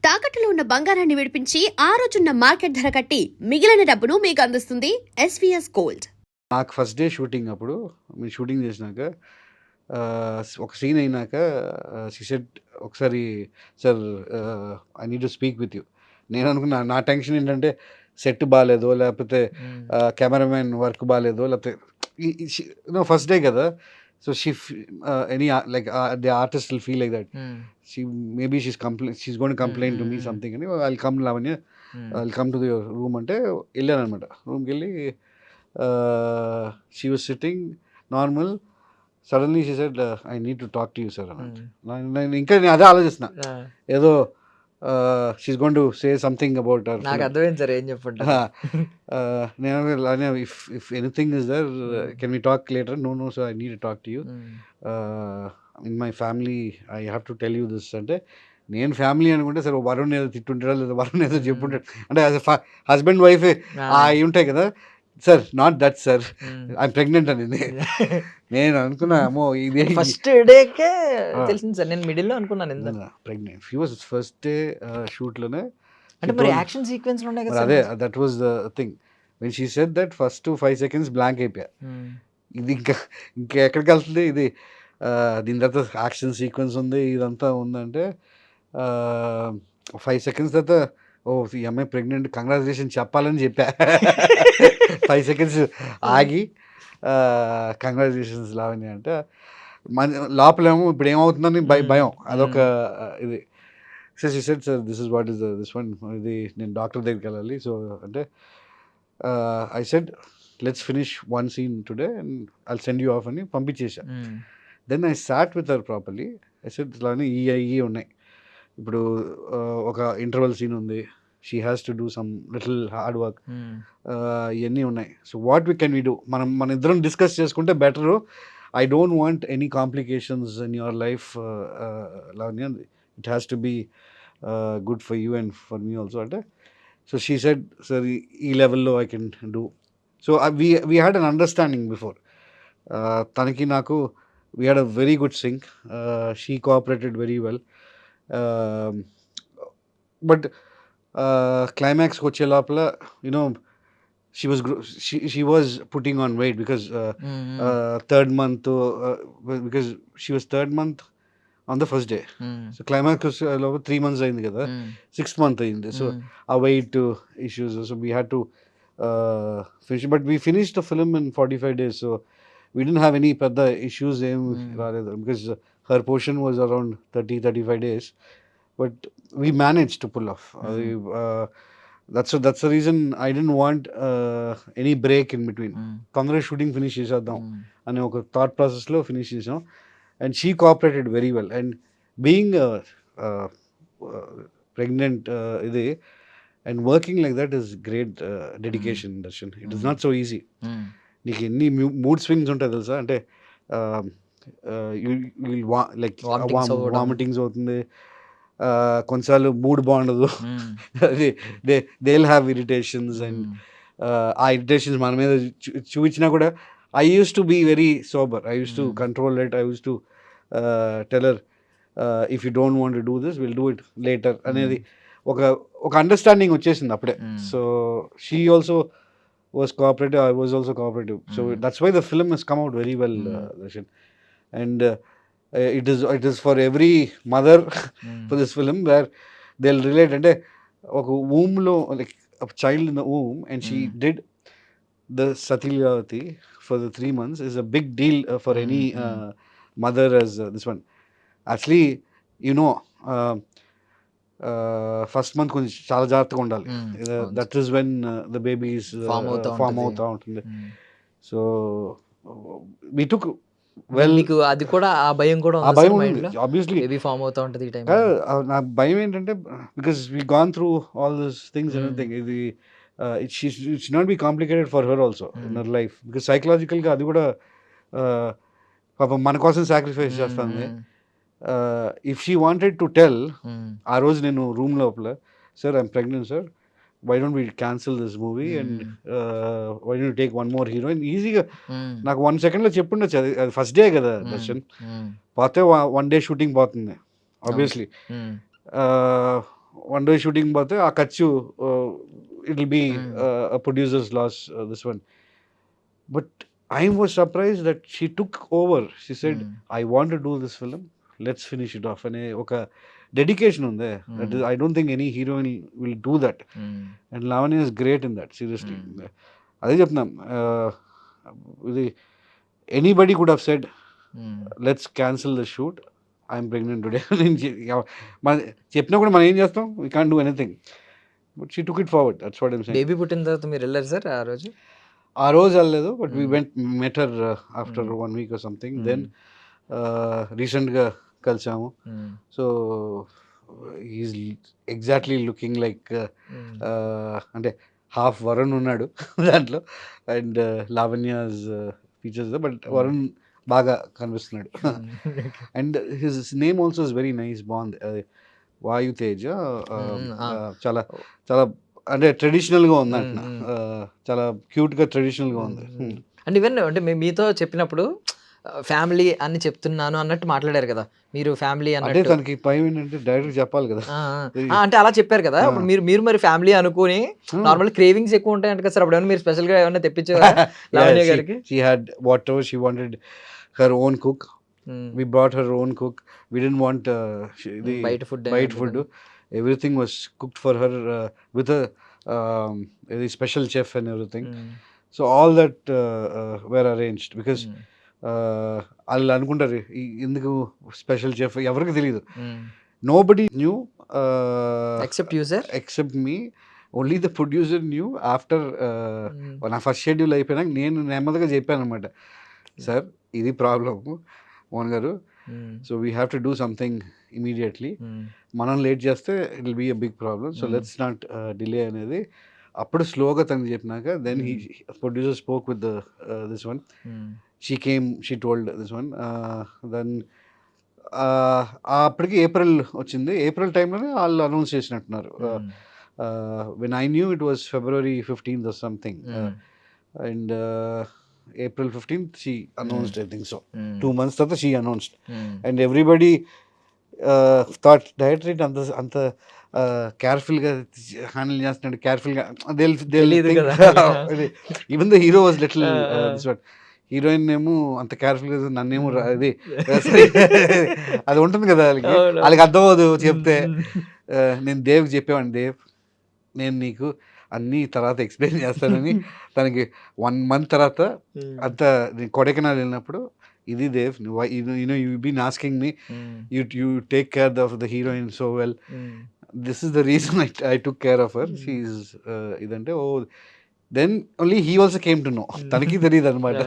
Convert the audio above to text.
తాకట్టులో ఉన్న బంగారాన్ని విడిపించి ఆ రోజున్న మార్కెట్ ధర కట్టి మిగిలిన డబ్బును మీకు అందిస్తుంది ఎస్వీఎస్ గోల్డ్. నాకు ఫస్ట్ డే షూటింగ్ అప్పుడు మేము షూటింగ్ చేసినాక ఒక సీన్ అయినాక సెడ్ ఒకసారి sir I need to speak with you. నేను అనుకున్నా నా టెన్షన్ ఏంటంటే సెట్ బాగాలేదో లేకపోతే కెమెరామెన్ వర్క్ బాగాలేదో లేకపోతే ఫస్ట్ డే కదా. So she any like the artist will feel like that maybe she's going to complain to me something అని I'll come Lavanya, I'll come to your room అంటే వెళ్ళాను అనమాట. రూమ్కి వెళ్ళి she was sitting normal. Suddenly she said I need to talk to you sir అన్నట్టు. నేను ఇంకా నేను అదే ఆలోచిస్తున్నా ఏదో she's going to say something about her. నాకు అర్థమైంది సార్ ఏం చెప్పండి. నేను if anything is there can we talk later. No sir I need to talk to you in my family I have to tell you this అంటే నేను family అనుకుంటే సరే వరుణ్ ఏదో తిట్టుంటాడా లేదా వరుణ్ ఏదో చెప్పుంటాడు అంటే యాజ్ హస్బెండ్ వైఫ్ అవి ఉంటాయి కదా. Sir not that sir I'm pregnant అనేది నేను అనుకున్నా. అమ్మో ఇది ఫస్ట్ డేకే తెలిసింది సార్. నేను మిడిల్ లో అనుకున్నాను pregnant. She was first day shoot లోనే. అంటే మరి యాక్షన్ సీక్వెన్స్ లో ఉన్నాయి కదా. అదే that was the thing. When she said that first 5 seconds blank అయిపోయా. ఇది ఇంకా ఎక్కడికి వెళ్తుంది ఇది. దీని తర్వాత యాక్షన్ సీక్వెన్స్ ఉంది ఇదంతా ఉందంటే 5 seconds తర్వాత ఓ ఈ అమ్మాయి ప్రెగ్నెంట్ కంగ్రాచులేషన్ చెప్పాలని చెప్పా. 5 seconds ఆగి కంగ్రాచులేషన్స్ లావని అంటే లోపలేమో ఇప్పుడు ఏమవుతుందని భయం అదొక ఇది. So she said sir this is what is this one ఇది నేను డాక్టర్ దగ్గరికి వెళ్ళాలి. సో అంటే I said let's finish one scene today and I'll send you off అని పంపించేసా. Then I sat with her properly. I said ఇట్లానే ఈ ఉన్నాయి ఇప్పుడు ఒక ఇంటర్వల్ సీన్ ఉంది. She has to do some little hard work ఇవన్నీ ఉన్నాయి. So what can we do మన ఇద్దరం డిస్కస్ చేసుకుంటే better. I don't want any complications in your life Lavanya. It has to be good for you and for me also అంటే. So she said sir ఈ లెవెల్లో I can do. So we had an understanding before. తనకి నాకు we had a very good sync. She cooperated very well. But climax koche lopala she was putting on weight because third month because she was third month on the first day. So climax was 3 months ayindi kada, 6th month ayindi. So a weight issues, so we had to finish, but we finished the film in 45 days. So we didn't have any పెద్ద issues ఏం రాలేదు because her portion was around 30-35 days, but we managed to pull off. That's the reason I didn't want any break in between. తొందరగా shooting finish చేసేద్దాం అనే ఒక thought ప్రాసెస్లో finish చేసాం. And she cooperated very well. And being pregnant ఇది and working like that is great dedication Darshan. It is not so easy. నీకు ఎన్ని mood swings ఉంటాయి తెలుసా. అంటే లైక్ వామిటింగ్స్ అవుతుంది, కొన్నిసార్లు మూడ్ బాగుండదు, అది they will have irritations. And ఆ ఇరిటేషన్స్ మన మీద చూపించినా కూడా I use to be very sober. I use to control it. I use to tell her if you don't want to do this will do it later అనేది ఒక understanding వచ్చేసింది అప్పుడే. So she also was cooperative, I was also cooperative. So that's why the film has come out very well, Darshan. And it is for every mother for this film where they'll relate. And oka womb lo, like a child in the womb, and she did the Satyavati for the 3 months is a big deal for any mother as this one. Actually, first month కొంచెం చాలా జాగ్రత్తగా ఉండాలి. That is when the babies form అవుతా ఉంటుంది. So we took well. మీకు అది కూడా ఆ భయం కూడా ఆ భయం ఆబ్వియస్లీ బేబీ ఫామ్ అవుతా ఉంటుంది ఈ టైం. నా భయం ఏంటంటే because we gone through all this things everything. ఇది it's not be complicated for her also in her life because సైకలాజికల్గా అది కూడా పాపం మన కోసం సాక్రిఫైస్ చేస్తుంది. If she wanted to tell, ఆ రోజు నేను రూమ్ లోపల sir I'm pregnant sir, why don't we cancel this movie and why don't take one more heroine. ఈజీగా నాకు 1 second చెప్పుండొచ్చు. అది ఫస్ట్ డే కదా దర్శన్, పోతే 1 day షూటింగ్ పోతుంది ఆబ్వియస్లీ. వన్ డే షూటింగ్ పోతే ఆ ఖర్చు it will be producers loss this one. But I was surprise that she took over. She said I want to do this film, let's finish it off అనే ఒక dedication ఉంది. That I don't think any heroine will do that. And Lavanya is great in that, seriously. అదే చెప్తున్నాం, ఇది anybody could have said let's cancel the shoot, I'm pregnant today. మన చెప్పినా కూడా మనం ఏం చేస్తాం, we can't do anything. But she took it forward, that's what I'm saying. Baby పుట్టిన తర్వాత మీరు వెళ్ళారు సార్ ఆ రోజు? ఆ రోజు వెళ్ళలేదు, but we went met her after 1 week or something. దెన్ రీసెంట్గా కలిసాము. So is exactly looking like, అంటే హాఫ్ వరుణ్ ఉన్నాడు దాంట్లో, and Lavanya's features, but Varun బాగా కనిపిస్తున్నాడు. And his name also is very nice, బాగుంది. వాయు తేజ, చాలా చాలా అంటే ట్రెడిషనల్గా ఉంది అంటున్నా, చాలా క్యూట్గా ట్రెడిషనల్గా ఉంది. అంటే ఈవెన్ అంటే మీతో చెప్పినప్పుడు ఫ్యామిలీ అని చెప్తున్నాను అన్నట్టు మాట్లాడారు కదా మీరు, ఫ్యామిలీ అంటే అన్నట్టు. తనకి భయం ఏంటంటే డైరెక్ట్ చెప్పాలి కదా. అంటే అలా చెప్పారు కదా, ఇప్పుడు మీరు మరి ఫ్యామిలీ అనుకుని నార్మల్ క్రేవింగ్స్ ఎక్కువ ఉంటాయంట కదా సార్, అప్పుడు ఏమైనా మీరు స్పెషల్ గా ఏమైనా తెప్పించారా లావణ్య గారికి? She had whatever she wanted, her own cook. We brought her own cook. We didn't want బయట food. food. Everything was cooked for her with a special chef and everything. So all that were arranged because వాళ్ళు అనుకుంటారు ఎందుకు special chef, ఎవరికి తెలియదు. Nobody knew except user, except me. Only the producer new after నా first schedule అయిపోయినాక నేను నెమ్మదిగా చెప్పాను అనమాట, సార్ ఇది problem Mohan garu, so we have to do something immediately. మనం లేట్ చేస్తే it will be a big problem, so let's not delay అనేది అప్పుడు స్లోగా తనకి చెప్పినాక then he producer spoke with this one. She came, she told this one. Then అప్పటికి April వచ్చింది. April టైంలోనే వాళ్ళు అనౌన్స్ చేసినట్టున్నారు. When I knew it was February 15th or something, and April 15th she announced, I think so. 2 months after she announced, and everybody thought director anta careful ga handle చేస్తున్నాడు, careful గా they'll think, even the hero was little this one. Heroine ఏమో అంత careful గా, నన్నేమో అది అది ఉంటుంది కదా వాళ్ళకి అర్థమవుదు చెప్తే. నేను దేవ్కి చెప్పేవాడిని, దేవ్ నేను నీకు అన్నీ తర్వాత ఎక్స్ప్లెయిన్ చేస్తానని. తనకి 1 month తర్వాత అంత కొడైకెనాల్ వెళ్ళినప్పుడు, ఇది they've you been asking me, you take care of the heroine so well, this is the reason I took care of her, she is ఇదంటే, oh then only he also came to know, తనకి తెలియదు అనమాట.